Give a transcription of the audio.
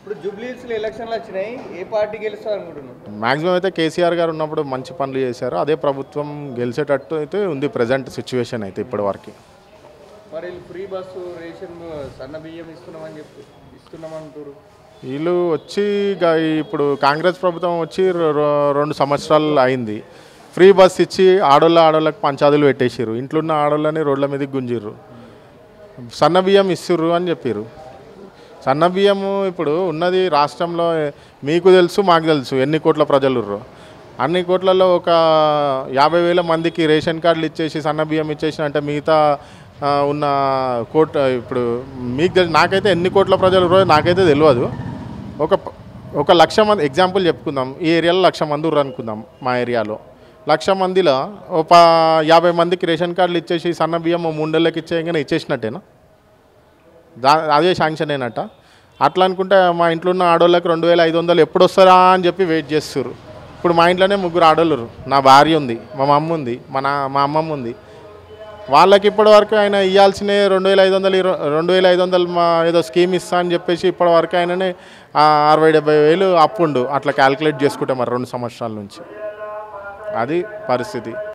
ఇప్పుడు జూబ్లీహిల్స్‌లో ఎలక్షన్‌లు వచ్చినాయి. ఏ పార్టీ గెలుస్తారు అనుకుంటున్నావు? మ్యాక్సిమం అయితే కేసీఆర్ గారు ఉన్నప్పుడు మంచి పనులు చేశారు. అదే ప్రభుత్వం గెలిచేటట్టు అయితే ఉంది ప్రజెంట్ సిచ్యువేషన్ అయితే ఇప్పటివరకు. మరి వీళ్ళు ఫ్రీ బస్సు రేషన్ సన్న బియ్యం ఇస్తున్నామంటారు. వీళ్ళు వచ్చి ఇప్పుడు కాంగ్రెస్ ప్రభుత్వం వచ్చి 2 సంవత్సరాలు అయింది. ఫ్రీ బస్ ఇచ్చి ఆడోళ్ళకి పంచాదులు పెట్టేసారు. ఇంట్లో ఉన్న ఆడోళ్ళని రోడ్ల మీదకి గుంజిర్రు. సన్న బియ్యం ఇస్తుర్రు అని చెప్పారు. సన్న బియ్యము ఇప్పుడు ఉన్నది రాష్ట్రంలో మీకు తెలుసు, మాకు తెలుసు ఎన్ని కోట్ల ప్రజలు ఉర్రు. అన్ని కోట్లలో ఒక 50,000 మందికి రేషన్ కార్డులు ఇచ్చేసి సన్న బియ్యం ఇచ్చేసిన అంటే మిగతా ఉన్న ఇప్పుడు మీకు నాకైతే ఎన్ని కోట్ల ప్రజలు ఉర్రో నాకైతే తెలియదు. ఒక 1,00,000 మంది ఎగ్జాంపుల్ చెప్పుకుందాం. ఈ ఏరియాలో 1,00,000 మంది ఉర్రు అనుకుందాం. మా ఏరియాలో 1,00,000 మందిలో ఒక 50 మందికి రేషన్ కార్డులు ఇచ్చేసి సన్న బియ్యం 3 నెలలకి ఇచ్చేయగానే ఇచ్చేసినట్టేనా? అదే శాంక్షన్ అయినట్ట. అట్లా అనుకుంటే మా ఇంట్లో ఉన్న ఆడోళ్ళకి 2,500 ఎప్పుడు వస్తారా అని చెప్పి వెయిట్ చేస్తారు. ఇప్పుడు మా ఇంట్లోనే 3 ఆడోళ్ళు, నా భార్య ఉంది, మా మమ్మ ఉంది, మా అమ్మమ్మ ఉంది. వాళ్ళకి ఇప్పటి వరకు ఆయన ఇవ్వాల్సిన 2,500 మా ఏదో స్కీమ్ ఇస్తా అని చెప్పేసి ఇప్పటి వరకు ఆయననే 60,000-70,000 అప్పుండు. అట్లా క్యాలిక్యులేట్ చేసుకుంటే మరి 2 సంవత్సరాల నుంచి అది పరిస్థితి.